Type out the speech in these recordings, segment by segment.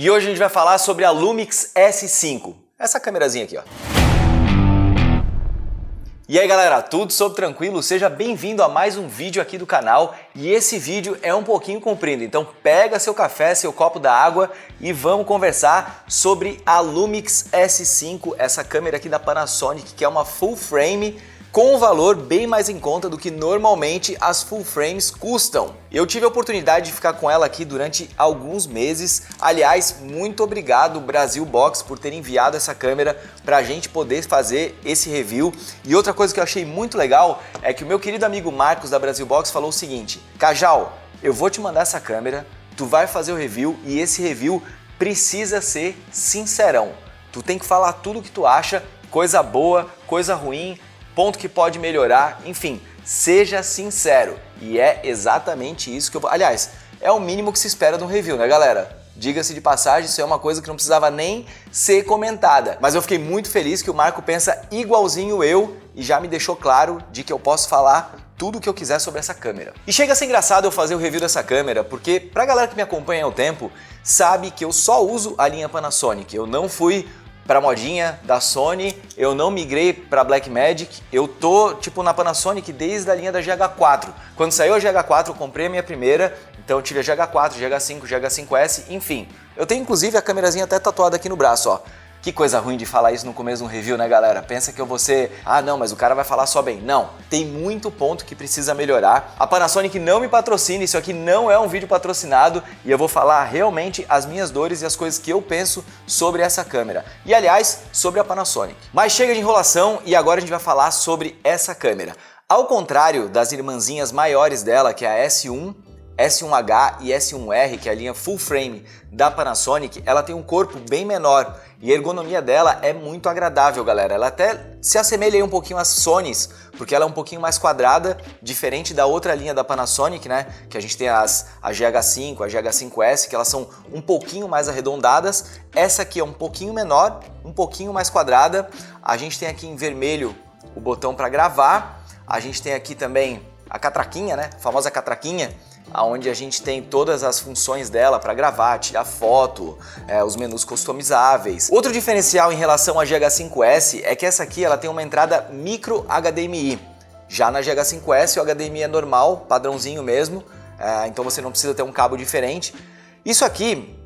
E hoje a gente vai falar sobre a Lumix S5, essa câmerazinha aqui, ó. E aí galera, tudo sob tranquilo? Seja bem-vindo a mais um vídeo aqui do canal e esse vídeo é um pouquinho comprido, então pega seu café, seu copo d'água e vamos conversar sobre a Lumix S5, essa câmera aqui da Panasonic que é uma full frame com um valor bem mais em conta do que normalmente as full frames custam. Eu tive a oportunidade de ficar com ela aqui durante alguns meses. Aliás, muito obrigado Brasil Box por ter enviado essa câmera para a gente poder fazer esse review. E outra coisa que eu achei muito legal é que o meu querido amigo Marcos da Brasil Box falou o seguinte: Cajal, eu vou te mandar essa câmera, tu vai fazer o review e esse review precisa ser sincerão. Tu tem que falar tudo o que tu acha, coisa boa, coisa ruim, ponto que pode melhorar, enfim, seja sincero. E é exatamente isso que eu... Aliás, é o mínimo que se espera de um review, né galera? Diga-se de passagem, isso é uma coisa que não precisava nem ser comentada. Mas eu fiquei muito feliz que o Marco pensa igualzinho eu e já me deixou claro de que eu posso falar tudo o que eu quiser sobre essa câmera. E chega a ser engraçado eu fazer o review dessa câmera, porque pra galera que me acompanha há um tempo, sabe que eu só uso a linha Panasonic. Eu não fui pra modinha da Sony, eu não migrei pra Blackmagic, eu tô tipo na Panasonic desde a linha da GH4. Quando saiu a GH4 eu comprei a minha primeira, então eu tive a GH4, GH5, GH5S, enfim. Eu tenho inclusive a câmerazinha até tatuada aqui no braço, ó. Que coisa ruim de falar isso no começo de um review, né galera? Pensa que eu vou ser... Ah não, mas o cara vai falar só bem. Não, tem muito ponto que precisa melhorar. A Panasonic não me patrocina, isso aqui não é um vídeo patrocinado e eu vou falar realmente as minhas dores e as coisas que eu penso sobre essa câmera. E aliás, sobre a Panasonic. Mas chega de enrolação e agora a gente vai falar sobre essa câmera. Ao contrário das irmãzinhas maiores dela, que é a S1, S1H e S1R, que é a linha full frame da Panasonic, ela tem um corpo bem menor e a ergonomia dela é muito agradável, galera. Ela até se assemelha aí um pouquinho às Sonys, porque ela é um pouquinho mais quadrada, diferente da outra linha da Panasonic, né? Que a gente tem a GH5, a GH5S, que elas são um pouquinho mais arredondadas. Essa aqui é um pouquinho menor, um pouquinho mais quadrada. A gente tem aqui em vermelho o botão para gravar. A gente tem aqui também a catraquinha, né? A famosa catraquinha, onde a gente tem todas as funções dela para gravar, tirar foto, os menus customizáveis. Outro diferencial em relação à GH5S é que essa aqui ela tem uma entrada micro HDMI. Já na GH5S o HDMI é normal, padrãozinho mesmo, então você não precisa ter um cabo diferente. Isso aqui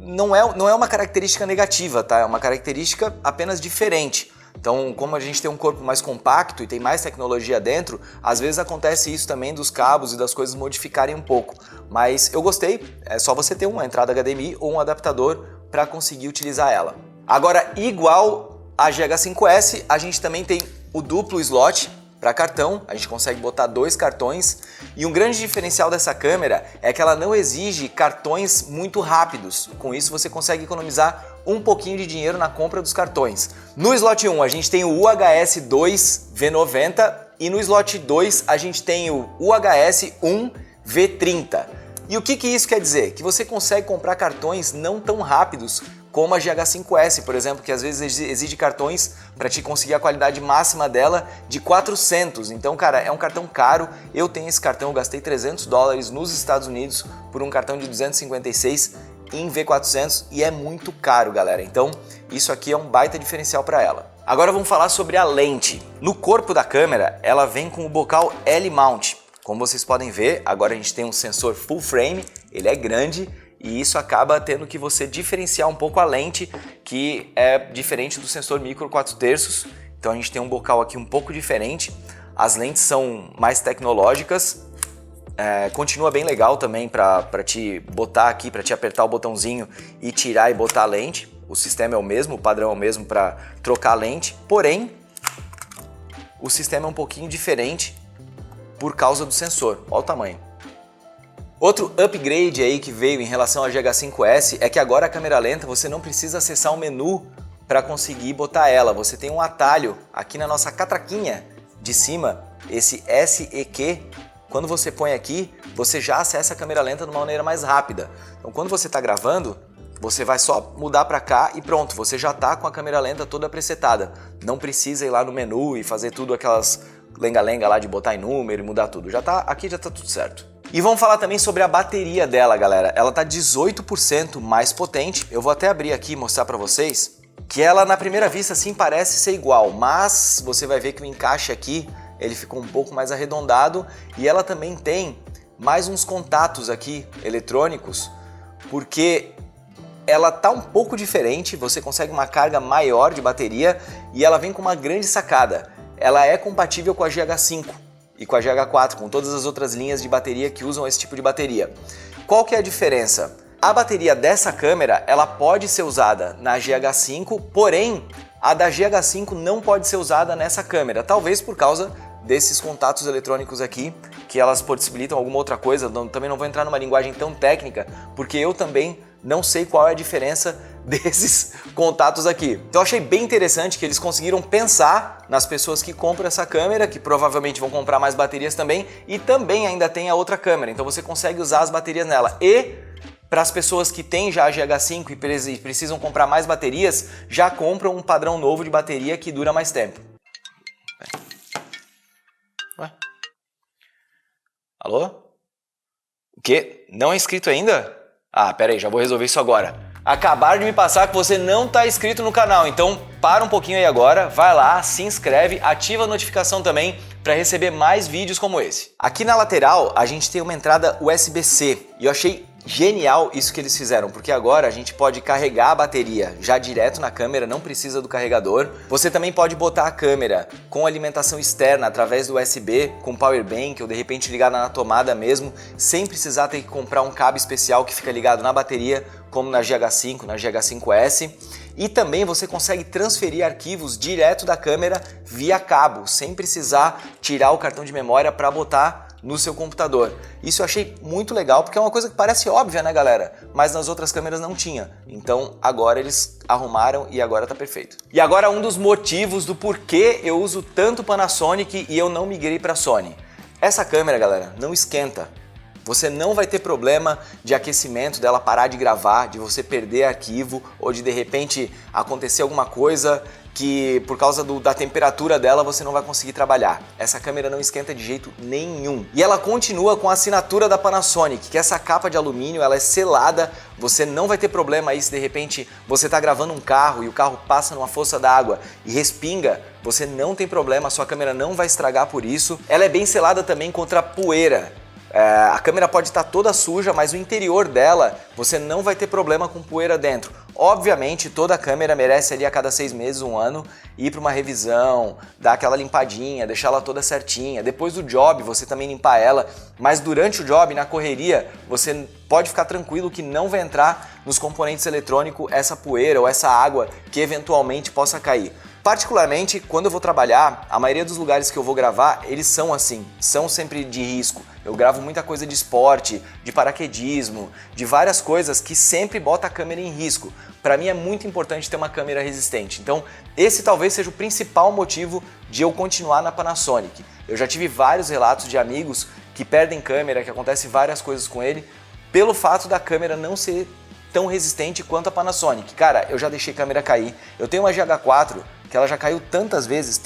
não é uma característica negativa, tá? É uma característica apenas diferente. Então, como a gente tem um corpo mais compacto e tem mais tecnologia dentro, às vezes acontece isso também dos cabos e das coisas modificarem um pouco. Mas eu gostei, é só você ter uma entrada HDMI ou um adaptador para conseguir utilizar ela. Agora, igual a GH5S, a gente também tem o duplo slot para cartão, a gente consegue botar 2 cartões e um grande diferencial dessa câmera é que ela não exige cartões muito rápidos. Com isso você consegue economizar um pouquinho de dinheiro na compra dos cartões. No slot 1 a gente tem o UHS 2 V90 e no slot 2 a gente tem o UHS 1 V30. E o que isso quer dizer? Que você consegue comprar cartões não tão rápidos como a GH5S, por exemplo, que às vezes exige cartões para te conseguir a qualidade máxima dela de 400. Então, cara, é um cartão caro. Eu tenho esse cartão, eu gastei $300 nos Estados Unidos por um cartão de 256 em V400 e é muito caro, galera. Então, isso aqui é um baita diferencial para ela. Agora vamos falar sobre a lente. No corpo da câmera, ela vem com o bocal L-mount. Como vocês podem ver, agora a gente tem um sensor full frame, ele é grande, e isso acaba tendo que você diferenciar um pouco a lente, que é diferente do sensor micro 4/3. Então a gente tem um bocal aqui um pouco diferente. As lentes são mais tecnológicas. Continua bem legal também para te botar aqui, para te apertar o botãozinho e tirar e botar a lente. O sistema é o mesmo, o padrão é o mesmo para trocar a lente. Porém, o sistema é um pouquinho diferente por causa do sensor. Olha o tamanho. Outro upgrade aí que veio em relação à GH5S é que agora a câmera lenta você não precisa acessar um menu para conseguir botar ela. Você tem um atalho aqui na nossa catraquinha de cima, esse SEQ. Quando você põe aqui, você já acessa a câmera lenta de uma maneira mais rápida. Então quando você está gravando, você vai só mudar para cá e pronto, você já está com a câmera lenta toda presetada. Não precisa ir lá no menu e fazer tudo aquelas lenga-lenga lá de botar em número e mudar tudo. Aqui já tá tudo certo. E vamos falar também sobre a bateria dela, galera. Ela tá 18% mais potente. Eu vou até abrir aqui e mostrar para vocês que ela na primeira vista assim parece ser igual, mas você vai ver que o encaixe aqui ele ficou um pouco mais arredondado e ela também tem mais uns contatos aqui eletrônicos, porque ela tá um pouco diferente, você consegue uma carga maior de bateria e ela vem com uma grande sacada. Ela é compatível com a GH5 e com a GH4, com todas as outras linhas de bateria que usam esse tipo de bateria. Qual que é a diferença? A bateria dessa câmera, ela pode ser usada na GH5, porém a da GH5 não pode ser usada nessa câmera, talvez por causa desses contatos eletrônicos aqui, que elas possibilitam alguma outra coisa. Também não vou entrar numa linguagem tão técnica, porque eu também não sei qual é a diferença desses contatos aqui. Então eu achei bem interessante que eles conseguiram pensar nas pessoas que compram essa câmera, que provavelmente vão comprar mais baterias também, e também ainda tem a outra câmera, então você consegue usar as baterias nela. E para as pessoas que têm já a GH5 e precisam comprar mais baterias, já compram um padrão novo de bateria que dura mais tempo. Ué? Alô? O quê? Não é inscrito ainda? Ah, pera aí, já vou resolver isso agora. Acabaram de me passar que você não está inscrito no canal, então para um pouquinho aí agora, vai lá, se inscreve, ativa a notificação também para receber mais vídeos como esse. Aqui na lateral a gente tem uma entrada USB-C e eu achei genial isso que eles fizeram, porque agora a gente pode carregar a bateria já direto na câmera, não precisa do carregador. Você também pode botar a câmera com alimentação externa através do USB, com power bank ou de repente ligada na tomada mesmo, sem precisar ter que comprar um cabo especial que fica ligado na bateria, como na GH5, na GH5S. E também você consegue transferir arquivos direto da câmera via cabo, sem precisar tirar o cartão de memória para botar no seu computador. Isso eu achei muito legal, porque é uma coisa que parece óbvia, né, galera? Mas nas outras câmeras não tinha. Então agora eles arrumaram e agora tá perfeito. E agora um dos motivos do porquê eu uso tanto Panasonic e eu não migrei para Sony. Essa câmera, galera, não esquenta. Você não vai ter problema de aquecimento, dela parar de gravar, de você perder arquivo ou de repente acontecer alguma coisa que por causa da temperatura dela você não vai conseguir trabalhar. Essa câmera não esquenta de jeito nenhum. E ela continua com a assinatura da Panasonic, que essa capa de alumínio ela é selada, você não vai ter problema aí se de repente você está gravando um carro e o carro passa numa fossa d'água e respinga, você não tem problema, a sua câmera não vai estragar por isso. Ela é bem selada também contra poeira. A câmera pode estar toda suja, mas o interior dela você não vai ter problema com poeira dentro. Obviamente toda a câmera merece ali a cada 6 meses, 1 ano, ir para uma revisão, dar aquela limpadinha, deixar ela toda certinha. Depois do job você também limpar ela, mas durante o job, na correria, você pode ficar tranquilo que não vai entrar nos componentes eletrônicos essa poeira ou essa água que eventualmente possa cair. Particularmente quando eu vou trabalhar, a maioria dos lugares que eu vou gravar, eles são assim, são sempre de risco. Eu gravo muita coisa de esporte, de paraquedismo, de várias coisas que sempre bota a câmera em risco. Para mim é muito importante ter uma câmera resistente. Então esse talvez seja o principal motivo de eu continuar na Panasonic. Eu já tive vários relatos de amigos que perdem câmera, que acontece várias coisas com ele, pelo fato da câmera não ser tão resistente quanto a Panasonic. Cara, eu já deixei câmera cair. Eu tenho uma GH4 que ela já caiu tantas vezes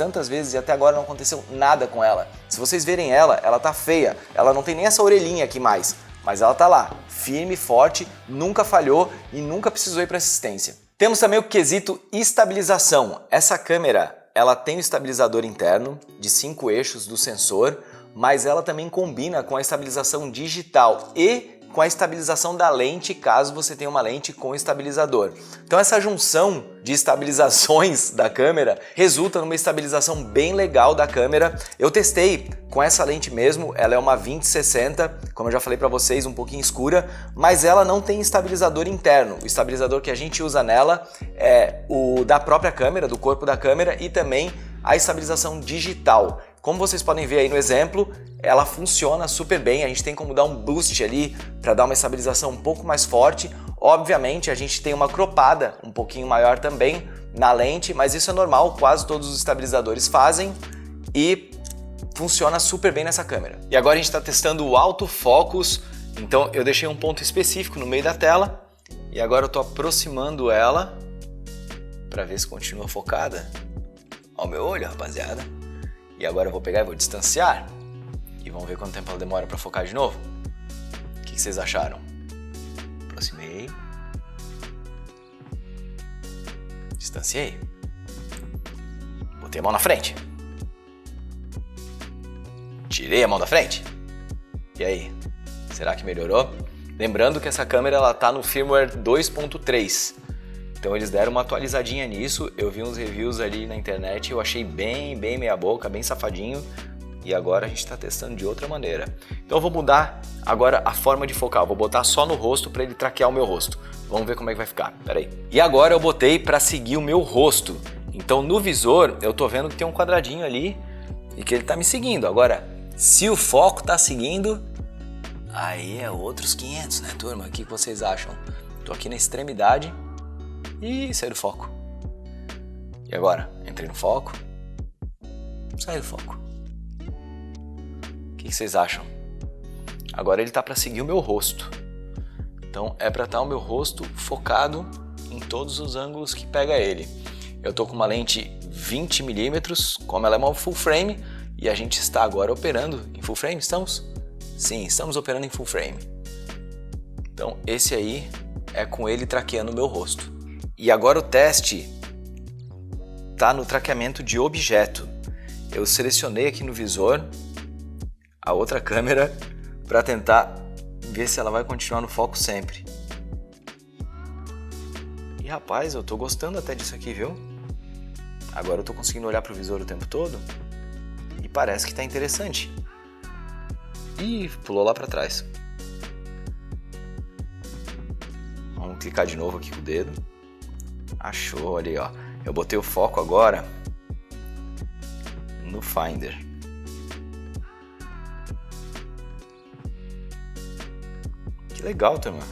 e até agora não aconteceu nada com ela. Se vocês verem ela tá feia. Ela não tem nem essa orelhinha aqui mais, mas ela tá lá, firme, forte, nunca falhou e nunca precisou ir para assistência. Temos também o quesito estabilização. Essa câmera, ela tem um estabilizador interno de 5 eixos do sensor, mas ela também combina com a estabilização digital e com a estabilização da lente, caso você tenha uma lente com estabilizador. Então essa junção de estabilizações da câmera resulta numa estabilização bem legal da câmera. Eu testei com essa lente mesmo, ela é uma 20-60, como eu já falei para vocês, um pouquinho escura, mas ela não tem estabilizador interno. O estabilizador que a gente usa nela é o da própria câmera, do corpo da câmera, e também a estabilização digital. Como vocês podem ver aí no exemplo, ela funciona super bem, a gente tem como dar um boost ali para dar uma estabilização um pouco mais forte. Obviamente a gente tem uma cropada um pouquinho maior também na lente, mas isso é normal, quase todos os estabilizadores fazem e funciona super bem nessa câmera. E agora a gente está testando o autofocus, então eu deixei um ponto específico no meio da tela e agora eu estou aproximando ela para ver se continua focada. Olha o meu olho, rapaziada. E agora eu vou pegar e vou distanciar. E vamos ver quanto tempo ela demora para focar de novo. que vocês acharam? Aproximei. Distanciei. Botei a mão na frente. Tirei a mão da frente. E aí? Será que melhorou? Lembrando que essa câmera ela tá no firmware 2.3. Então eles deram uma atualizadinha nisso. Eu vi uns reviews ali na internet e eu achei bem meia boca, bem safadinho. E agora a gente está testando de outra maneira. Então eu vou mudar agora a forma de focar. Eu vou botar só no rosto para ele traquear o meu rosto. Vamos ver como é que vai ficar. Pera aí. E agora eu botei para seguir o meu rosto. Então no visor eu tô vendo que tem um quadradinho ali e que ele tá me seguindo. Agora, se o foco tá seguindo, aí é outros 500, né, turma? O que vocês acham? Tô aqui na extremidade e saí do foco. E agora? Entrei no foco, saí do foco. O que vocês acham? Agora ele tá para seguir o meu rosto. Então é para estar o meu rosto focado em todos os ângulos que pega ele. Eu tô com uma lente 20mm, como ela é uma full frame, e a gente está agora operando em full frame, estamos? Sim, estamos operando em full frame. Então esse aí é com ele traqueando o meu rosto. E agora o teste tá no traqueamento de objeto. Eu selecionei aqui no visor a outra câmera para tentar ver se ela vai continuar no foco sempre. E rapaz, eu tô gostando até disso aqui, viu? Agora eu tô conseguindo olhar pro visor o tempo todo e parece que tá interessante. Ih, pulou lá para trás. Vamos clicar de novo aqui com o dedo. Achou, olha aí, ó. Eu botei o foco agora no Finder. Que legal, turma.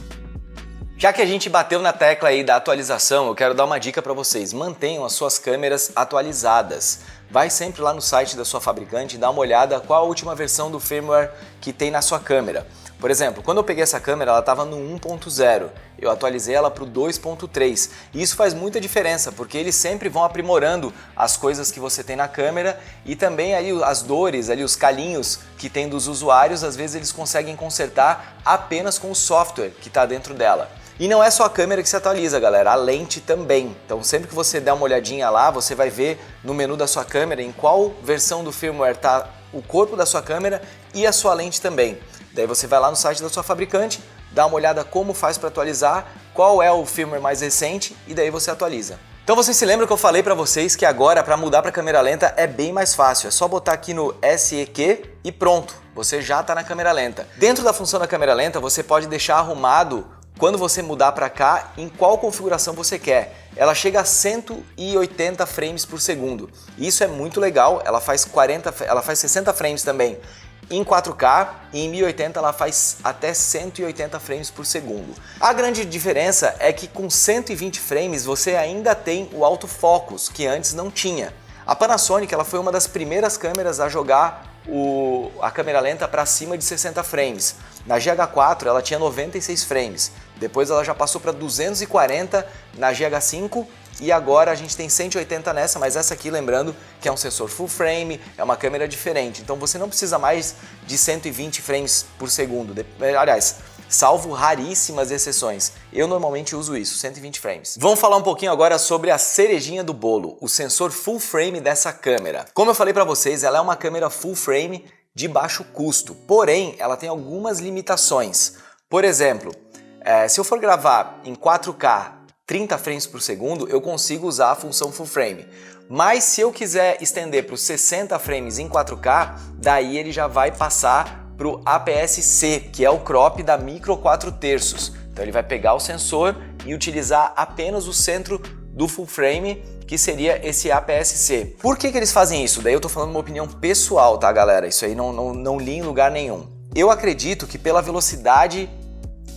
Já que a gente bateu na tecla aí da atualização, eu quero dar uma dica para vocês. Mantenham as suas câmeras atualizadas. Vai sempre lá no site da sua fabricante e dá uma olhada qual a última versão do firmware que tem na sua câmera. Por exemplo, quando eu peguei essa câmera, ela estava no 1.0, eu atualizei ela para o 2.3 e isso faz muita diferença porque eles sempre vão aprimorando as coisas que você tem na câmera e também ali as dores, ali os calinhos que tem dos usuários, às vezes eles conseguem consertar apenas com o software que está dentro dela. E não é só a câmera que se atualiza, galera, a lente também. Então sempre que você der uma olhadinha lá, você vai ver no menu da sua câmera em qual versão do firmware está o corpo da sua câmera e a sua lente também. Daí você vai lá no site da sua fabricante, dá uma olhada como faz para atualizar, qual é o firmware mais recente e daí você atualiza. Então vocês se lembram que eu falei para vocês que agora para mudar para câmera lenta é bem mais fácil, é só botar aqui no SEQ e pronto, você já está na câmera lenta. Dentro da função da câmera lenta você pode deixar arrumado quando você mudar para cá em qual configuração você quer. Ela chega a 180 frames por segundo. Isso é muito legal, ela faz 60 frames também em 4K e em 1080 ela faz até 180 frames por segundo. A grande diferença é que com 120 frames você ainda tem o autofocus, que antes não tinha. A Panasonic ela foi uma das primeiras câmeras a jogar a câmera lenta para cima de 60 frames. Na GH4 ela tinha 96 frames, depois ela já passou para 240 na GH5 e agora a gente tem 180 nessa, mas essa aqui lembrando que é um sensor full frame, é uma câmera diferente, então você não precisa mais de 120 frames por segundo, aliás, salvo raríssimas exceções. Eu normalmente uso isso, 120 frames. Vamos falar um pouquinho agora sobre a cerejinha do bolo, o sensor full frame dessa câmera. Como eu falei para vocês, ela é uma câmera full frame de baixo custo, porém ela tem algumas limitações. Por exemplo, se eu for gravar em 4K 30 frames por segundo, eu consigo usar a função full frame. Mas se eu quiser estender para os 60 frames em 4K, daí ele já vai passar para o APS-C, que é o crop da micro 4/3. Então ele vai pegar o sensor e utilizar apenas o centro do full frame, que seria esse APS-C. Por que eles fazem isso? Daí eu tô falando uma opinião pessoal, tá, galera? Isso aí não li em lugar nenhum. Eu acredito que pela velocidade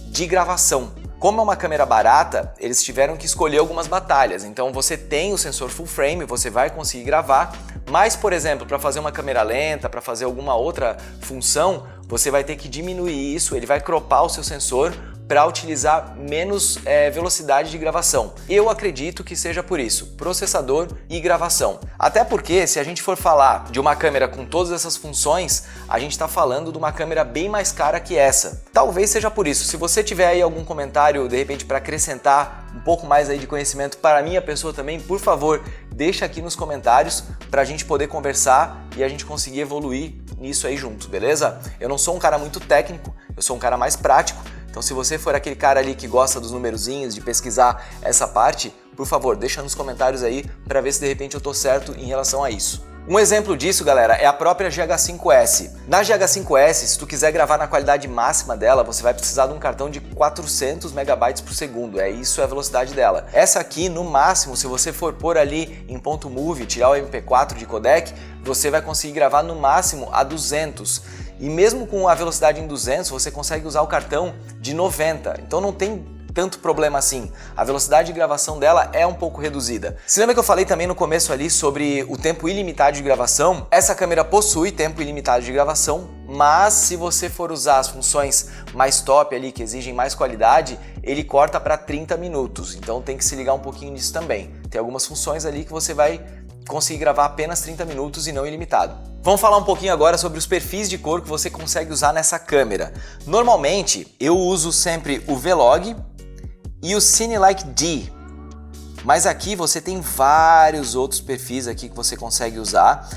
de gravação. Como é uma câmera barata, eles tiveram que escolher algumas batalhas. Então você tem o sensor full frame, você vai conseguir gravar, mas, por exemplo, para fazer uma câmera lenta, para fazer alguma outra função, você vai ter que diminuir isso, ele vai cropar o seu sensor para utilizar menos velocidade de gravação. Eu acredito que seja por isso, processador e gravação. Até porque se a gente for falar de uma câmera com todas essas funções, a gente está falando de uma câmera bem mais cara que essa. Talvez seja por isso. Se você tiver aí algum comentário, de repente, para acrescentar um pouco mais aí de conhecimento para a minha pessoa também, por favor, deixa aqui nos comentários para a gente poder conversar e a gente conseguir evoluir nisso aí junto, beleza? Eu não sou um cara muito técnico, eu sou um cara mais prático, então se você for aquele cara ali que gosta dos numerozinhos, de pesquisar essa parte, por favor, deixa nos comentários aí para ver se de repente eu tô certo em relação a isso. Um exemplo disso, galera, é a própria GH5S. Na GH5S, se tu quiser gravar na qualidade máxima dela, você vai precisar de um cartão de 400 megabytes por segundo. Isso é a velocidade dela. Essa aqui, no máximo, se você for pôr ali em ponto .move, tirar o MP4 de codec, você vai conseguir gravar no máximo a 200. E mesmo com a velocidade em 200, você consegue usar o cartão de 90. Então não tem tanto problema assim. A velocidade de gravação dela é um pouco reduzida. Se lembra que eu falei também no começo ali sobre o tempo ilimitado de gravação? Essa câmera possui tempo ilimitado de gravação, mas se você for usar as funções mais top ali, que exigem mais qualidade, ele corta para 30 minutos. Então tem que se ligar um pouquinho nisso também. Tem algumas funções ali que você vai conseguir gravar apenas 30 minutos e não ilimitado. Vamos falar um pouquinho agora sobre os perfis de cor que você consegue usar nessa câmera. Normalmente eu uso sempre o V-Log e o Cine-Like D, mas aqui você tem vários outros perfis aqui que você consegue usar.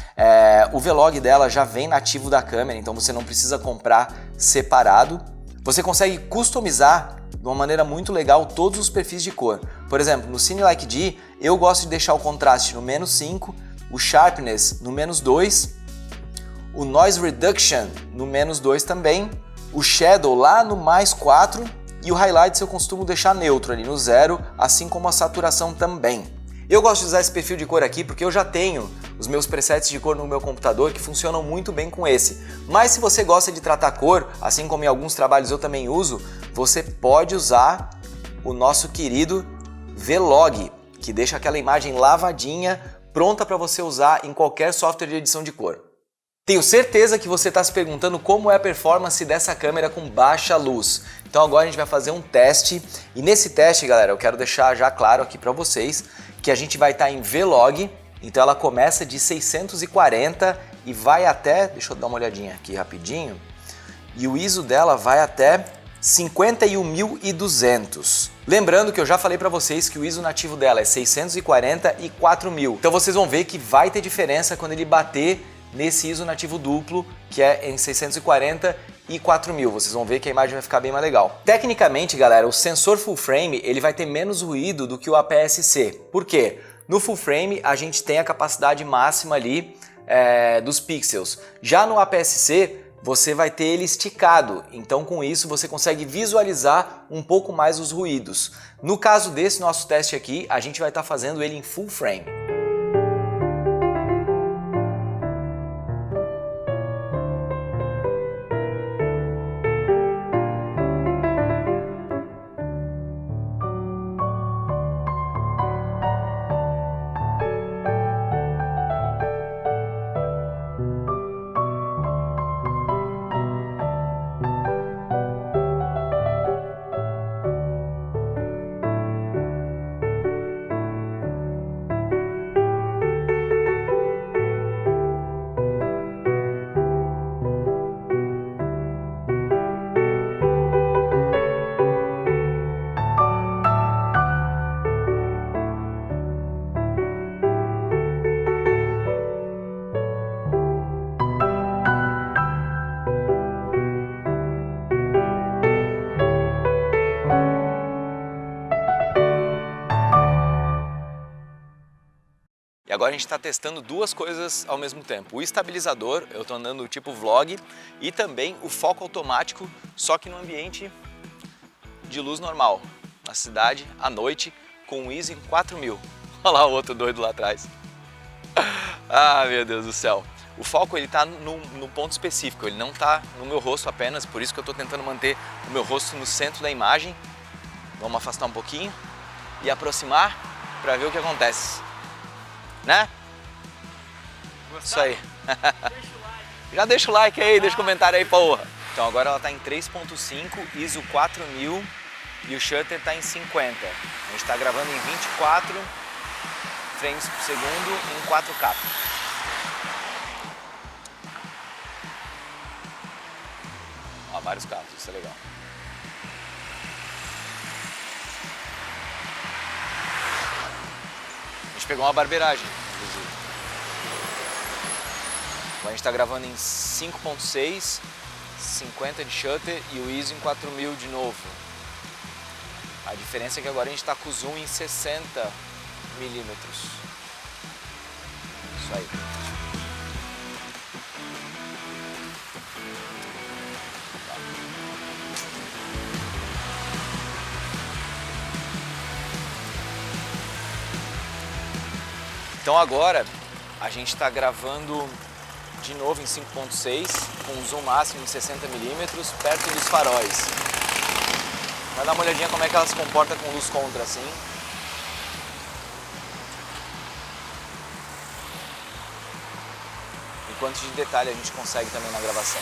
O V-Log dela já vem nativo da câmera, então você não precisa comprar separado. Você consegue customizar de uma maneira muito legal todos os perfis de cor. Por exemplo, no Cine-Like D, eu gosto de deixar o contraste no -5, o Sharpness no -2, o Noise Reduction no -2 também, o Shadow lá no +4, e o Highlights eu costumo deixar neutro ali no 0, assim como a saturação também. Eu gosto de usar esse perfil de cor aqui porque eu já tenho os meus presets de cor no meu computador que funcionam muito bem com esse. Mas se você gosta de tratar cor, assim como em alguns trabalhos eu também uso, você pode usar o nosso querido V-Log, que deixa aquela imagem lavadinha, pronta para você usar em qualquer software de edição de cor. Tenho certeza que você está se perguntando como é a performance dessa câmera com baixa luz. Então agora a gente vai fazer um teste e nesse teste, galera, eu quero deixar já claro aqui para vocês que a gente vai estar em V-Log, então ela começa de 640 e vai até, deixa eu dar uma olhadinha aqui rapidinho, e o ISO dela vai até 51.200. Lembrando que eu já falei para vocês que o ISO nativo dela é 640 e 4000. Então vocês vão ver que vai ter diferença quando ele bater nesse ISO nativo duplo, que é em 640 e 4000. Vocês vão ver que a imagem vai ficar bem mais legal. Tecnicamente, galera, o sensor full frame ele vai ter menos ruído do que o APS-C. Por quê? No full frame a gente tem a capacidade máxima ali dos pixels. Já no APS-C você vai ter ele esticado, então com isso você consegue visualizar um pouco mais os ruídos. No caso desse nosso teste aqui, a gente vai estar fazendo ele em full frame. E agora a gente está testando duas coisas ao mesmo tempo. O estabilizador, eu estou andando tipo vlog, e também o foco automático, só que no ambiente de luz normal, na cidade, à noite, com o ISO em 4000. Olha lá o outro doido lá atrás. Ah, meu Deus do céu. O foco ele está no ponto específico, ele não está no meu rosto apenas, por isso que eu estou tentando manter o meu rosto no centro da imagem. Vamos afastar um pouquinho e aproximar para ver o que acontece. Né? Gostou? Isso aí. Deixa o like. Já deixa o like aí, deixa o comentário aí, porra. Então agora ela está em 3.5, ISO 4000 e o shutter está em 50. A gente está gravando em 24 frames por segundo em 4K. Ó, vários carros, isso é legal. A gente pegou uma barbeiragem, inclusive. A gente está gravando em 5.6, 50 de shutter e o ISO em 4000 de novo. A diferença é que agora a gente está com o zoom em 60 milímetros. Isso aí. Então agora a gente está gravando de novo em 5.6 com um zoom máximo em 60 milímetros perto dos faróis. Vai dar uma olhadinha como é que ela se comporta com luz contra assim. E quanto de detalhe a gente consegue também na gravação.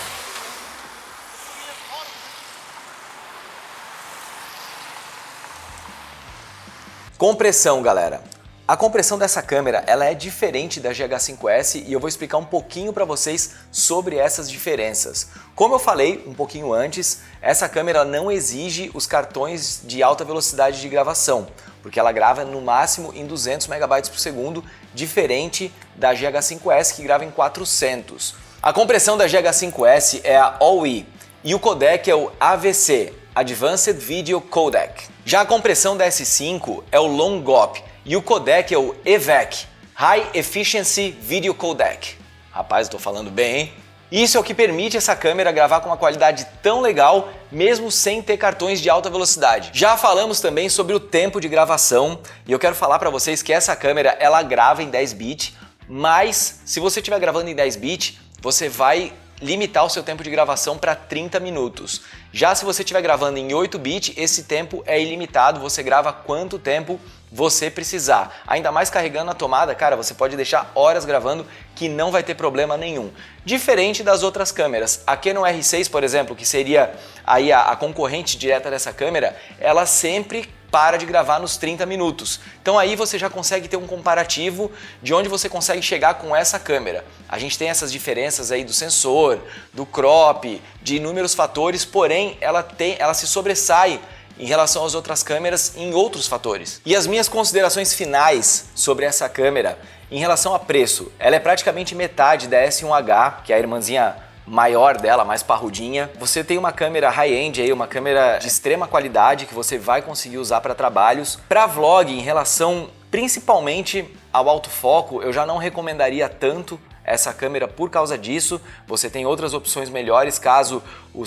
Compressão, galera. A compressão dessa câmera ela é diferente da GH5S e eu vou explicar um pouquinho para vocês sobre essas diferenças. Como eu falei um pouquinho antes, essa câmera não exige os cartões de alta velocidade de gravação, porque ela grava no máximo em 200 MB por segundo, diferente da GH5S que grava em 400. A compressão da GH5S é a ALL-E e o codec é o AVC, Advanced Video Codec. Já a compressão da S5 é o LONGOP e o codec é o EVEC, High Efficiency Video Codec. Rapaz, eu tô falando bem, hein? Isso é o que permite essa câmera gravar com uma qualidade tão legal, mesmo sem ter cartões de alta velocidade. Já falamos também sobre o tempo de gravação e eu quero falar para vocês que essa câmera ela grava em 10 bits, mas se você estiver gravando em 10 bits, você vai limitar o seu tempo de gravação para 30 minutos. Já se você estiver gravando em 8 bits, esse tempo é ilimitado, você grava quanto tempo você precisar. Ainda mais carregando a tomada, cara, você pode deixar horas gravando que não vai ter problema nenhum. Diferente das outras câmeras. A Canon R6, por exemplo, que seria aí a concorrente direta dessa câmera, ela sempre para de gravar nos 30 minutos. Então aí você já consegue ter um comparativo de onde você consegue chegar com essa câmera. A gente tem essas diferenças aí do sensor, do crop, de inúmeros fatores, porém ela se sobressai em relação às outras câmeras em outros fatores. E as minhas considerações finais sobre essa câmera em relação a preço, ela é praticamente metade da S1H, que é a irmãzinha maior dela, mais parrudinha. Você tem uma câmera high-end aí, uma câmera de extrema qualidade que você vai conseguir usar para trabalhos. Para vlog, em relação principalmente ao autofoco, eu já não recomendaria tanto essa câmera por causa disso. Você tem outras opções melhores caso o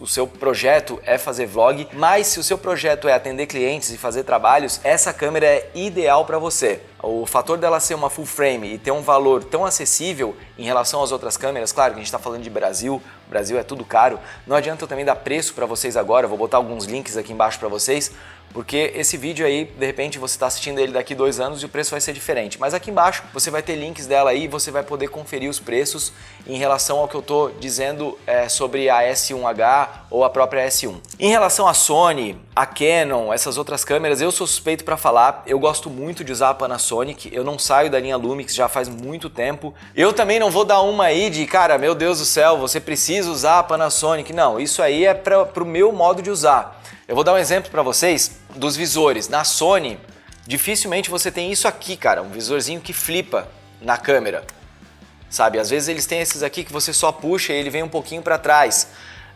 seu projeto é fazer vlog, mas se o seu projeto é atender clientes e fazer trabalhos, essa câmera é ideal para você. O fator dela ser uma full frame e ter um valor tão acessível em relação às outras câmeras, claro que a gente está falando de Brasil, o Brasil é tudo caro, não adianta eu também dar preço para vocês agora, eu vou botar alguns links aqui embaixo para vocês, porque esse vídeo aí, de repente você está assistindo ele daqui 2 anos e o preço vai ser diferente. Mas aqui embaixo você vai ter links dela aí e você vai poder conferir os preços em relação ao que eu estou dizendo sobre a S1H ou a própria S1. Em relação à Sony, a Canon, essas outras câmeras, eu sou suspeito para falar, eu gosto muito de usar a Panasonic, eu não saio da linha Lumix já faz muito tempo. Eu também não vou dar uma aí de, cara, meu Deus do céu, você precisa usar a Panasonic. Não, isso aí é para o meu modo de usar. Eu vou dar um exemplo para vocês dos visores. Na Sony, dificilmente você tem isso aqui, cara, um visorzinho que flipa na câmera, sabe? Às vezes eles têm esses aqui que você só puxa e ele vem um pouquinho para trás.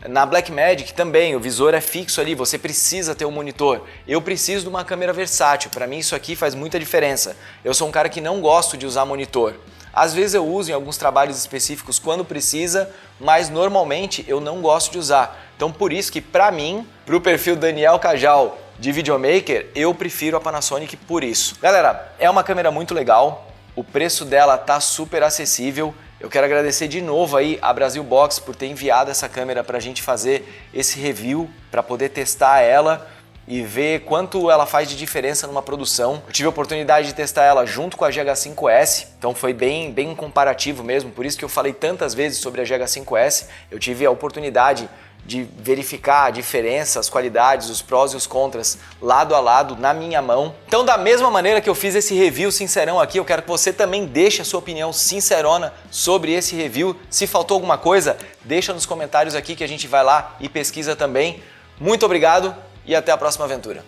Na Blackmagic também, o visor é fixo ali, você precisa ter um monitor. Eu preciso de uma câmera versátil, para mim isso aqui faz muita diferença. Eu sou um cara que não gosto de usar monitor. Às vezes eu uso em alguns trabalhos específicos quando precisa, mas normalmente eu não gosto de usar. Então por isso que para mim, para o perfil Daniel Cajal de videomaker, eu prefiro a Panasonic por isso. Galera, é uma câmera muito legal, o preço dela tá super acessível. Eu quero agradecer de novo aí a Brasil Box por ter enviado essa câmera para a gente fazer esse review, para poder testar ela e ver quanto ela faz de diferença numa produção. Eu tive a oportunidade de testar ela junto com a GH5S, então foi bem comparativo mesmo, por isso que eu falei tantas vezes sobre a GH5S. Eu tive a oportunidade de verificar a diferença, as qualidades, os prós e os contras lado a lado na minha mão. Então, da mesma maneira que eu fiz esse review sincerão aqui, eu quero que você também deixe a sua opinião sincerona sobre esse review. Se faltou alguma coisa, deixa nos comentários aqui que a gente vai lá e pesquisa também. Muito obrigado e até a próxima aventura.